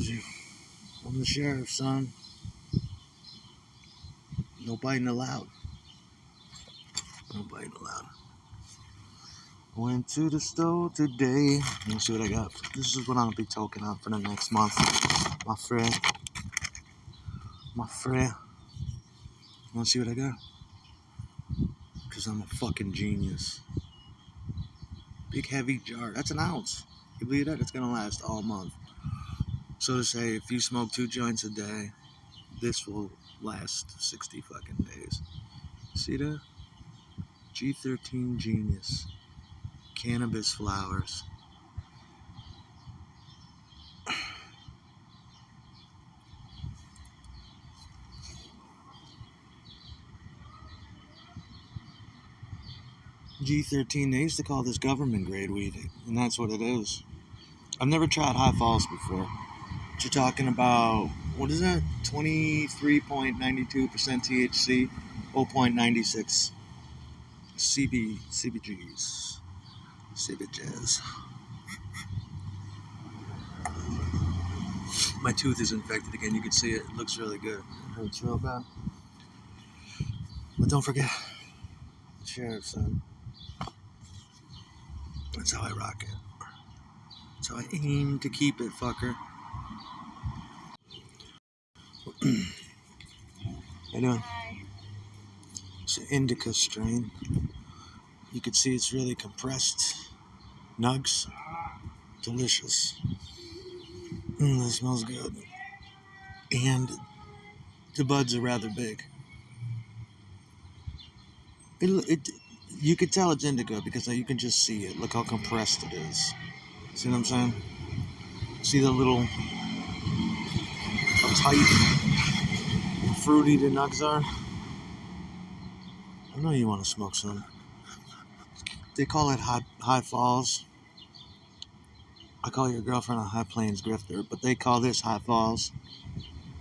told you. I'm the sheriff, son. No biting allowed. No biting allowed. Went to the store today. Let me see what I got. This is what I'm gonna be toking out for the next month. My friend. Wanna see what I got? Because I'm a fucking genius. Big heavy jar. That's an ounce. You believe that? It's gonna last all month. So to say, if you smoke 2 joints a day, this will last 60 fucking days. See that? G13 Genius. Cannabis flowers. G13, they used to call this government grade weed, and that's what it is. I've never tried High Falls before. But you're talking about, what is that? 23.92% THC, 0.96 CBGs. CBGs. My tooth is infected again. You can see it. It looks really good. It hurts real bad. But don't forget, the sheriff, son. That's how I rock it. That's how I aim to keep it, fucker. How you doing? It's an indica strain. You can see it's really compressed. Nugs. Delicious. That smells good. And the buds are rather big. You could tell it's indica because you can just see it. Look how compressed it is. See what I'm saying? See the little how tight and fruity the nugs are? I know you want to smoke some. They call it High Falls. I call your girlfriend a High Plains grifter, but they call this High Falls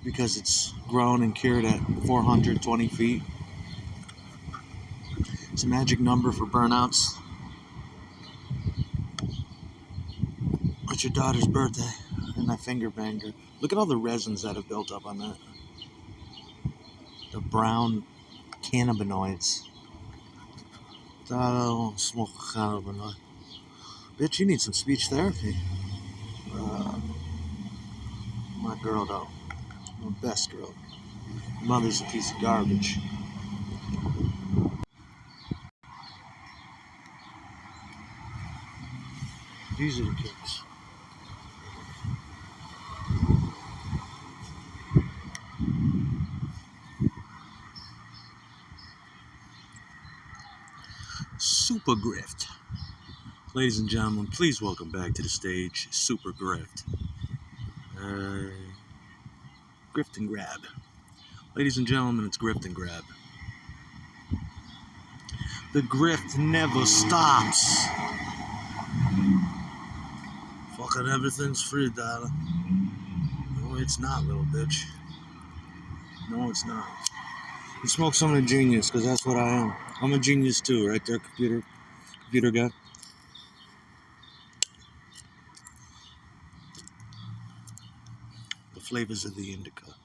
because it's grown and cured at 420 feet. It's a magic number for burnouts. It's your daughter's birthday, and I finger banged her. Look at all the resins that have built up on that. The brown cannabinoids. I don't smoke cannabinoid. Bitch, you need some speech therapy. My girl, though. My best girl. Mother's a piece of garbage. These are the kids. Super Grift. Ladies and gentlemen, please welcome back to the stage Super Grift. Grift and Grab. Ladies and gentlemen, it's Grift and Grab. The grift never stops. Fucking everything's free, darling. No, it's not, little bitch. No, it's not. You smoke some of the genius, because that's what I am. I'm a genius too, right there, computer guy. The flavors of the indica.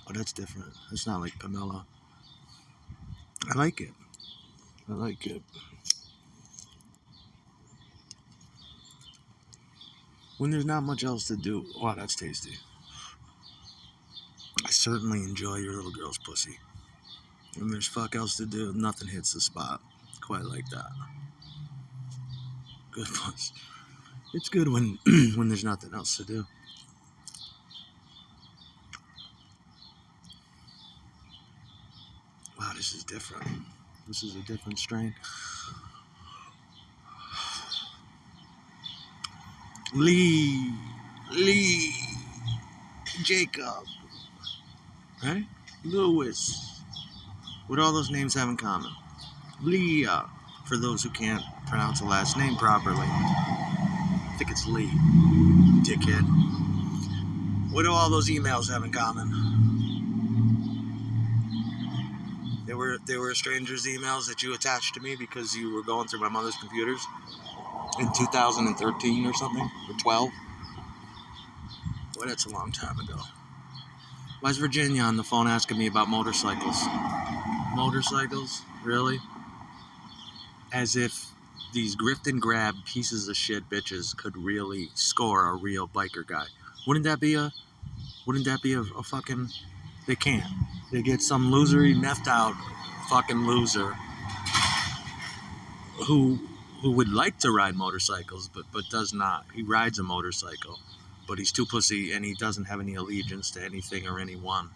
Oh, that's different. It's not like Pomelo. I like it. When there's not much else to do. Wow, that's tasty. I certainly enjoy your little girl's pussy. When there's fuck else to do, nothing hits the spot quite like that. Good puss. It's good when when there's nothing else to do. Wow, this is different. This is a different strain. Lee, Jacob, right? Lewis. What do all those names have in common? Leah, for those who can't pronounce the last name properly. I think it's Lee, dickhead. What do all those emails have in common? They were strangers' emails that you attached to me because you were going through my mother's computers in 2013 or something, or 12. Boy, that's a long time ago. Why is Virginia on the phone asking me about motorcycles? Motorcycles? Really? As if these grift and grab pieces of shit bitches could really score a real biker guy. Wouldn't that be a fucking... They can't. They get some losery, methed out fucking loser who would like to ride motorcycles, but does not. He rides a motorcycle, but he's too pussy and he doesn't have any allegiance to anything or anyone.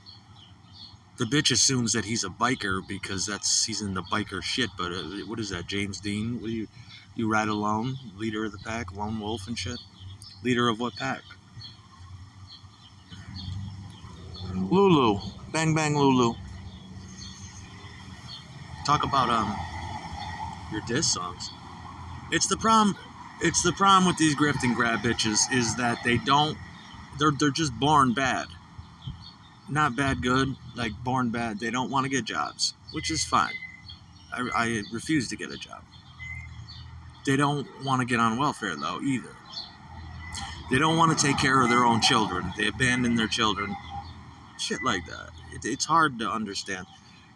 The bitch assumes that he's a biker because he's in the biker shit, but what is that, James Dean? What do you ride alone? Leader of the pack? Lone wolf and shit? Leader of what pack? Lulu. Bang Bang Lulu. Talk about your diss songs. It's the problem with these grift and grab bitches is that they're just born bad. Not bad good, like born bad. They don't want to get jobs, which is fine. I refuse to get a job. They don't want to get on welfare though either. They don't want to take care of their own children. They abandon their children. Shit like that. It's hard to understand.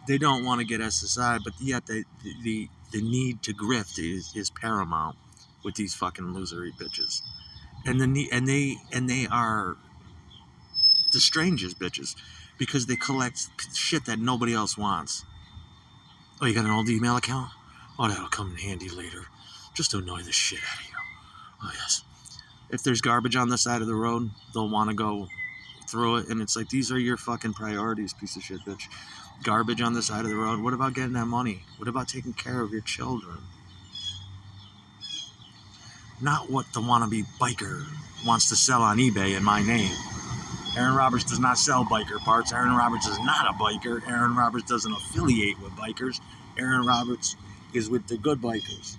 They don't want to get SSI, but yet the need to grift is paramount with these fucking losery bitches. And they are the strangest bitches because they collect shit that nobody else wants. Oh, you got an old email account? Oh, that'll come in handy later. Just to annoy the shit out of you. Oh, yes. If there's garbage on the side of the road, they'll want to go through it. And it's like, these are your fucking priorities, piece of shit, bitch. Garbage on the side of the road. What about getting that money? What about taking care of your children? Not what the wannabe biker wants to sell on eBay in my name. Aaron Roberts does not sell biker parts. Aaron Roberts is not a biker. Aaron Roberts doesn't affiliate with bikers. Aaron Roberts is with the good bikers.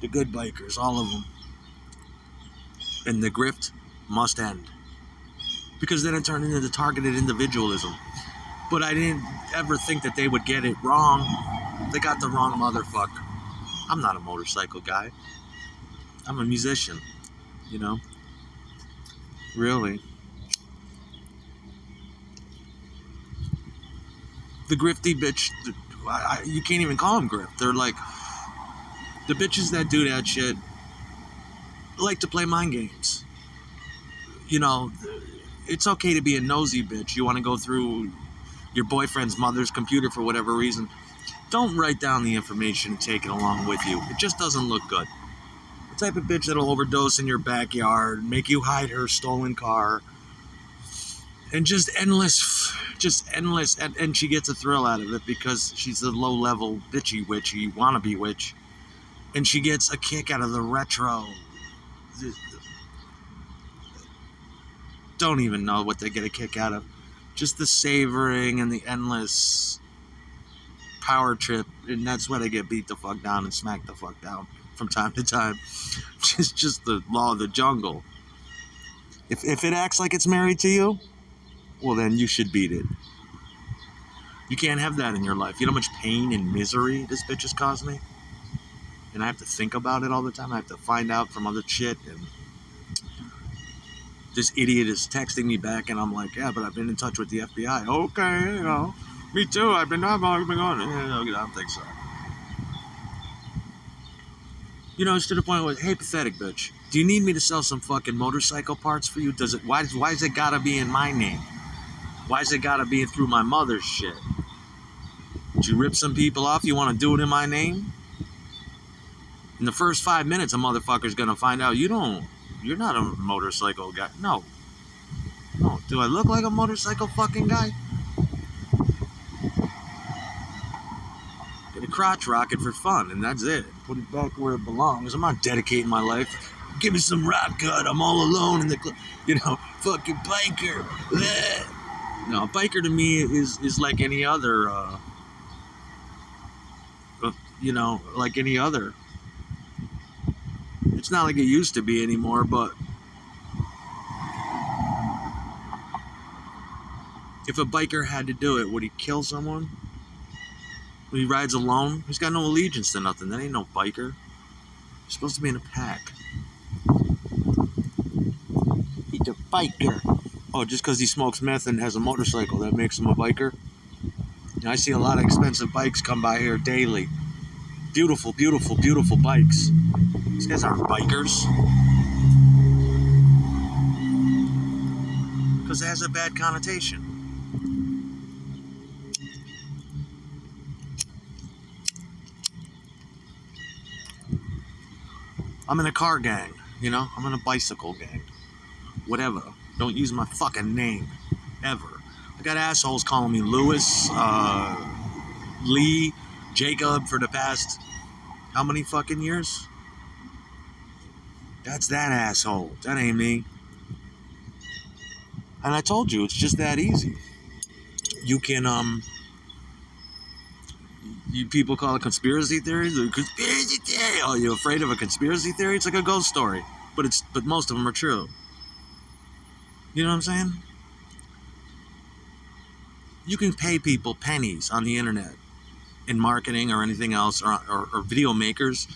The good bikers, all of them. And the grift must end. Because then it turned into the targeted individualism. But I didn't ever think that they would get it wrong. They got the wrong motherfucker. I'm not a motorcycle guy. I'm a musician, you know? Really. The grifty bitch, you can't even call them grift. They're like, the bitches that do that shit like to play mind games. You know, it's okay to be a nosy bitch. You want to go through your boyfriend's mother's computer for whatever reason. Don't write down the information and take it along with you. It just doesn't look good. The type of bitch that'll overdose in your backyard, make you hide her stolen car, and just endless, and she gets a thrill out of it because she's a low-level bitchy witchy wannabe witch, and she gets a kick out of the retro. Don't even know what they get a kick out of. Just the savoring and the endless power trip, and that's why they get beat the fuck down and smacked the fuck down from time to time. It's just the law of the jungle. If it acts like it's married to you, well then you should beat it. You can't have that in your life. You know how much pain and misery this bitch has caused me? And I have to think about it all the time. I have to find out from other shit, and this idiot is texting me back, and I'm like, yeah, but I've been in touch with the FBI. Okay, you know, me too. I've been on. I don't think so. You know, it's to the point where, hey, pathetic bitch, do you need me to sell some fucking motorcycle parts for you? Why is it gotta be in my name? Why is it gotta be through my mother's shit? Did you rip some people off? You want to do it in my name? In the first 5 minutes, a motherfucker's gonna find out you're not a motorcycle guy. No. Do I look like a motorcycle fucking guy? Get a crotch rocket for fun, and that's it. Put it back where it belongs. I'm not dedicating my life. Give me some rock cut. I'm all alone in the fucking biker. Bleh. No, biker to me is like any other, like any other. It's not like it used to be anymore, but if a biker had to do it, would he kill someone? When he rides alone, he's got no allegiance to nothing. That ain't no biker. You're supposed to be in a pack. He's a biker. Oh, just because he smokes meth and has a motorcycle, that makes him a biker? I see a lot of expensive bikes come by here daily. Beautiful, beautiful, beautiful bikes. These guys aren't bikers. Because it has a bad connotation. I'm in a car gang, I'm in a bicycle gang. Whatever. Don't use my fucking name. Ever. I got assholes calling me Lewis, Lee, Jacob for the past how many fucking years? That's that asshole. That ain't me. And I told you, it's just that easy. You can, you people call it conspiracy theories. Conspiracy theory. Oh, you afraid of a conspiracy theory? It's like a ghost story. But most of them are true. You know what I'm saying? You can pay people pennies on the internet in marketing or anything else, or video makers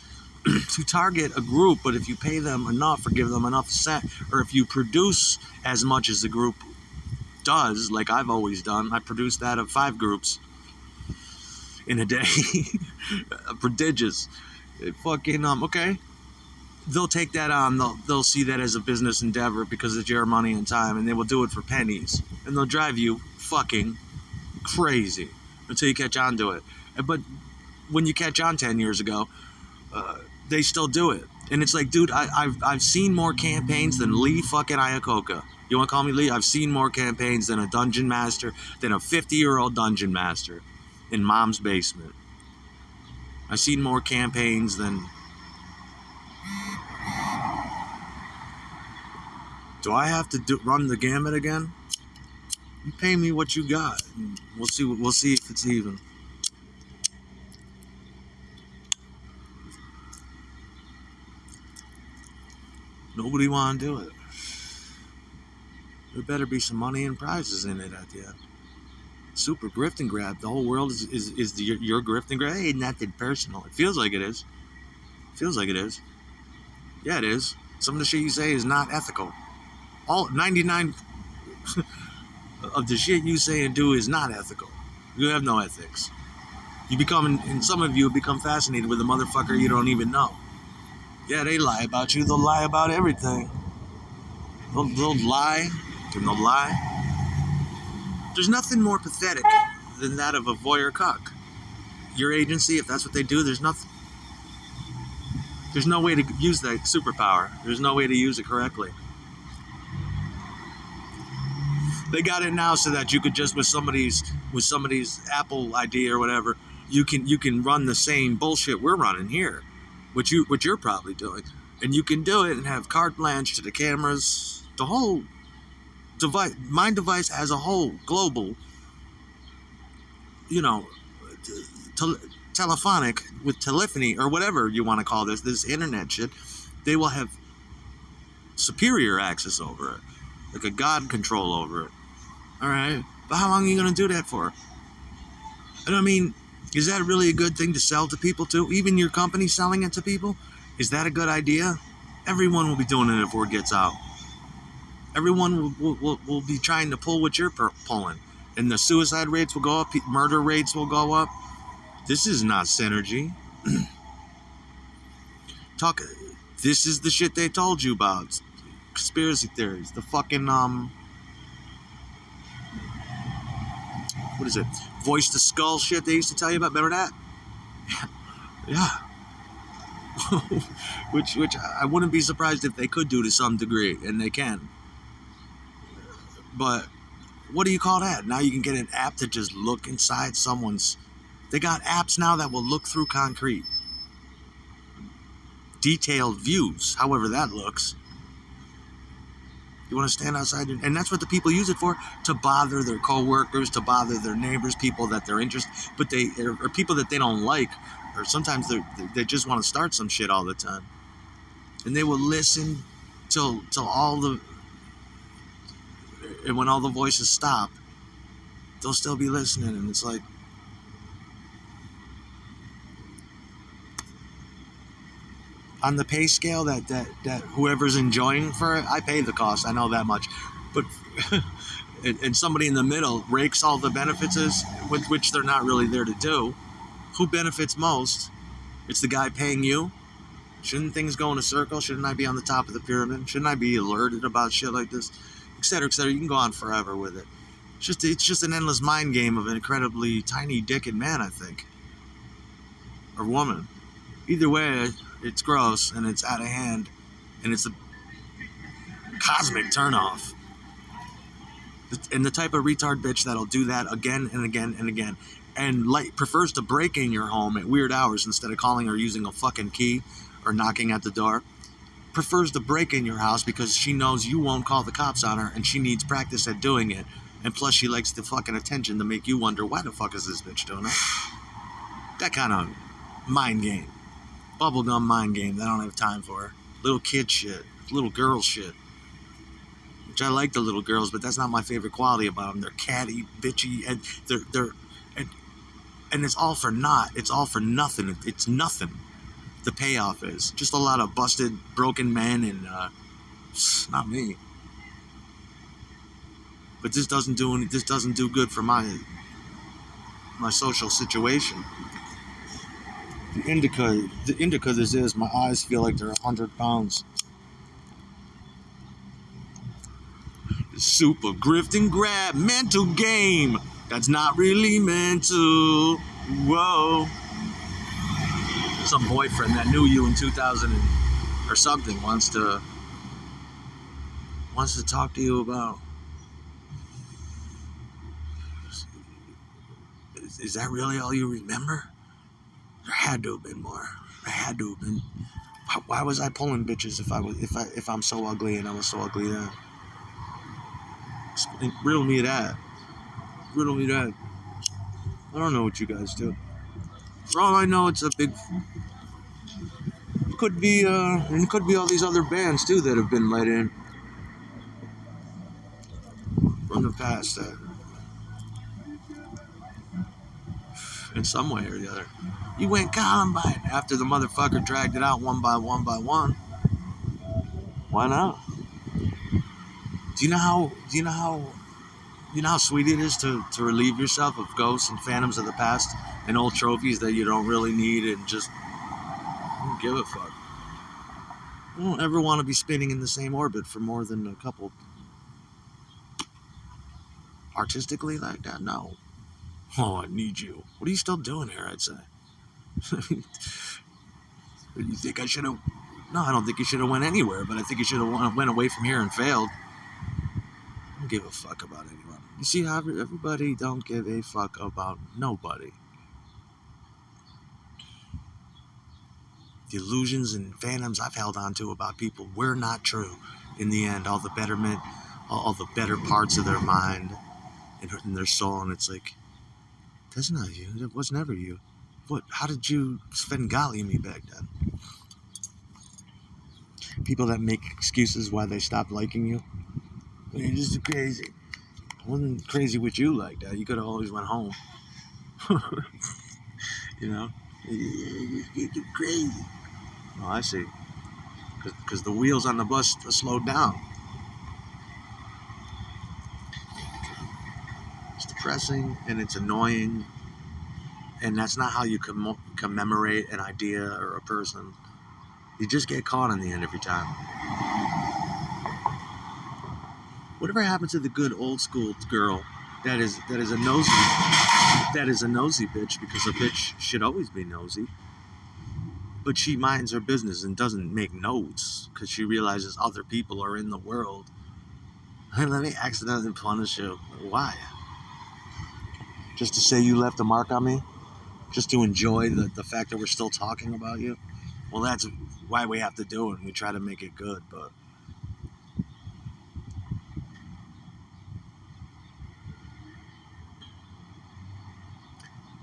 to target a group, but if you pay them enough or give them enough cent, or if you produce as much as the group does, like I've always done, I produced that of 5 groups in a day. Prodigious. Okay. They'll take that on, they'll see that as a business endeavor because it's your money and time, and they will do it for pennies. And they'll drive you fucking crazy until you catch on to it. But when you catch on 10 years ago, they still do it. And it's like, dude, I've seen more campaigns than Lee fucking Iacocca. You want to call me Lee? I've seen more campaigns than a dungeon master, than a 50-year-old dungeon master in mom's basement. I've seen more campaigns than... Do I have to run the gamut again? You pay me what you got. We'll see if it's even. Nobody want to do it. There better be some money and prizes in it at the end. Super grift and grab. The whole world is your grift and grab. Hey, nothing personal. It feels like it is. Yeah, it is. Some of the shit you say is not ethical. All 99 of the shit you say and do is not ethical. You have no ethics. And some of you become fascinated with a motherfucker you don't even know. Yeah, they lie about you. They'll lie about everything. They'll lie, and they'll lie. There's nothing more pathetic than that of a voyeur cuck. Your agency, if that's what they do, there's no way to use that superpower. There's no way to use it correctly. They got it now so that you could just with somebody's Apple ID or whatever, you can run the same bullshit we're running here, what you're probably doing, and you can do it and have carte blanche to the cameras, the whole device, my device as a whole, global, telephonic with telephony or whatever you want to call this internet shit. They will have superior access over it, like a god control over it. All right, but how long are you going to do that for? And I mean, is that really a good thing to sell to people too? Even your company selling it to people? Is that a good idea? Everyone will be doing it if word gets out. Everyone will be trying to pull what you're pulling. And the suicide rates will go up, murder rates will go up. This is not synergy. This is the shit they told you about. Conspiracy theories. The fucking, what is it? Voice to skull shit they used to tell you about. Remember that? Yeah. which I wouldn't be surprised if they could do to some degree, and they can. But what do you call that? Now you can get an app to just look inside someone's... They got apps now that will look through concrete. Detailed views, however that looks. You want to stand outside, and that's what the people use it for, to bother their coworkers, to bother their neighbors, people that they're interested, but or people that they don't like, or sometimes they just want to start some shit all the time, and they will listen till and when all the voices stop, they'll still be listening, and it's like, on the pay scale that whoever's enjoying for it, I pay the cost, I know that much. But and somebody in the middle rakes all the benefits, which they're not really there to do. Who benefits most? It's the guy paying you. Shouldn't things go in a circle? Shouldn't I be on the top of the pyramid? Shouldn't I be alerted about shit like this? Et cetera, et cetera. You can go on forever with it. It's just an endless mind game of an incredibly tiny dicked man, I think. Or woman. Either way, it's gross and it's out of hand and it's a cosmic turnoff. And the type of retard bitch that'll do that again and again and again and prefers to break in your home at weird hours instead of calling or using a fucking key or knocking at the door, prefers to break in your house because she knows you won't call the cops on her and she needs practice at doing it. And plus she likes the fucking attention to make you wonder, why the fuck is this bitch doing it? That kind of mind game. Bubblegum mind game that I don't have time for. Little kid shit. Little girl shit. Which I like the little girls, but that's not my favorite quality about them. They're catty, bitchy, and and it's all for naught. It's all for nothing. It's nothing. The payoff is just a lot of busted, broken men, and not me. But this doesn't do good for my social situation. The indica this is, my eyes feel like they're 100 pounds. The soup of grift and grab, mental game that's not really mental. Whoa. Some boyfriend that knew you in 2000 or something wants to talk to you about. Is that really all you remember? There had to have been more. There had to have been. Why was I pulling bitches if I'm so ugly and I was so ugly then? Riddle me that. Riddle me that. I don't know what you guys do. For all I know, it's a big. It could be all these other bands too that have been let in from the past. In some way or the other. You went Columbine after the motherfucker dragged it out one by one by one. Why not? Do you know how sweet it is to relieve yourself of ghosts and phantoms of the past and old trophies that you don't really need and just don't give a fuck. I don't ever want to be spinning in the same orbit for more than a couple. Artistically like that? No. Oh, I need you. What are you still doing here, I'd say? You think I should have... No, I don't think you should have went anywhere, but I think you should have went away from here and failed. I don't give a fuck about anyone. You see how everybody don't give a fuck about nobody. The illusions and phantoms I've held on to about people were not true. In the end, all the betterment, all the better parts of their mind and their soul, and it's like, that's not you. That was never you. What? How did you Svengali me back then? People that make excuses why they stopped liking you. You're just crazy. I wasn't crazy with you like that. You could have always went home. You know? You're crazy. Oh, I see. Because the wheels on the bus slowed down. It's depressing and it's annoying. And that's not how you commemorate an idea or a person. You just get caught in the end every time. Whatever happened to the good old school girl that is a nosy bitch, because a bitch should always be nosy. But she minds her business and doesn't make notes because she realizes other people are in the world. Hey, let me accidentally punish you. Why? Just to say you left a mark on me? Just to enjoy the fact that we're still talking about you? Well, that's why we have to do it. We try to make it good, but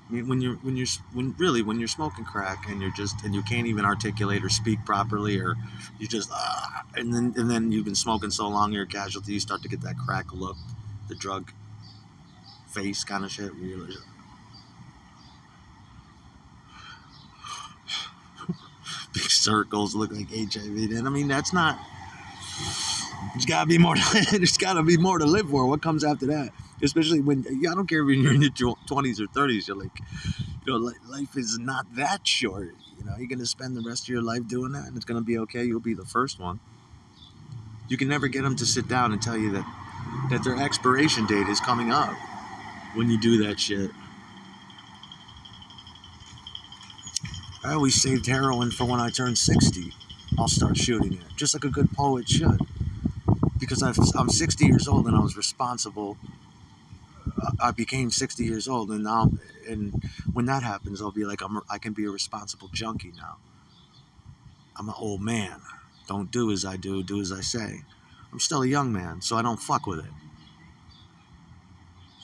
I mean, when you're smoking crack and you can't even articulate or speak properly, or you just and then you've been smoking so long you're a casualty. You start to get that crack look, the drug face kind of shit. Where you're like, big circles look like HIV. And I mean, that's not. There's gotta be more. There's gotta be more to live for. What comes after that? Especially when I don't care if you're in your 20s or 30s. You're like, life is not that short. You're gonna spend the rest of your life doing that, and it's gonna be okay. You'll be the first one. You can never get them to sit down and tell you that their expiration date is coming up when you do that shit. I always saved heroin for when I turn 60. I'll start shooting it, just like a good poet should. Because I'm 60 years old and I was responsible. I became 60 years old, and now, and when that happens, I'll be like, I can be a responsible junkie now. I'm an old man. Don't do as I do as I say. I'm still a young man, so I don't fuck with it.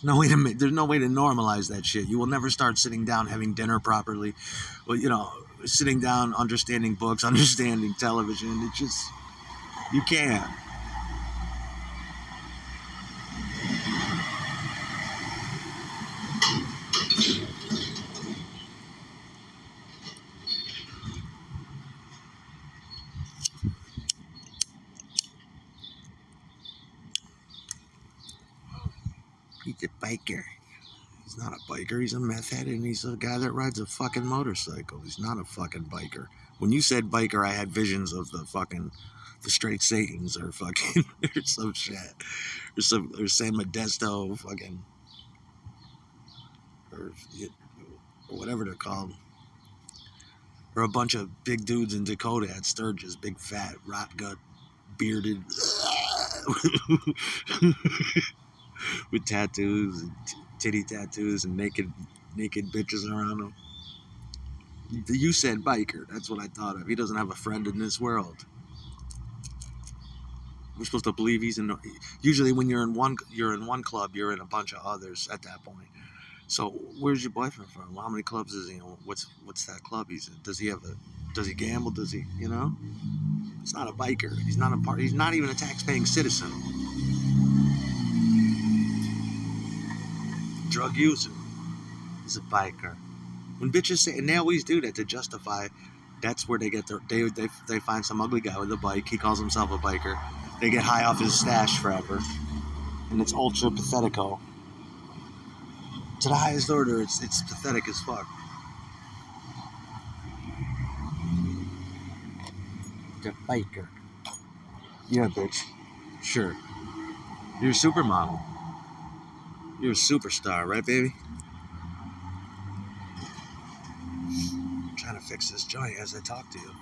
There's no way to normalize that shit. You will never start sitting down, having dinner properly, sitting down, understanding books, understanding television. It just, you can't. He's a biker. He's not a biker. He's a meth head, and he's a guy that rides a fucking motorcycle. He's not a fucking biker. When you said biker, I had visions of the straight Satans or fucking or some shit, or San Modesto fucking or whatever they're called, or a bunch of big dudes in Dakota at Sturgis, big fat rot gut bearded with tattoos and titty tattoos and naked bitches around him. You said biker. That's what I thought of. He doesn't have a friend in this world. We're supposed to believe he's in. Usually, when you're in one club, you're in a bunch of others at that point. So, where's your boyfriend from? How many clubs is he in? What's that club he's in? Does he gamble? Does he? It's not a biker. He's not a part. He's not even a tax-paying citizen. Drug user. He's a biker. When bitches say, and they always do that to justify, that's where they get their, they find some ugly guy with a bike, he calls himself a biker, they get high off his stash forever, and it's ultra pathetico. To the highest order, it's pathetic as fuck. The biker. Yeah, bitch. Sure. You're a supermodel. You're a superstar, right, baby? I'm trying to fix this joint as I talk to you.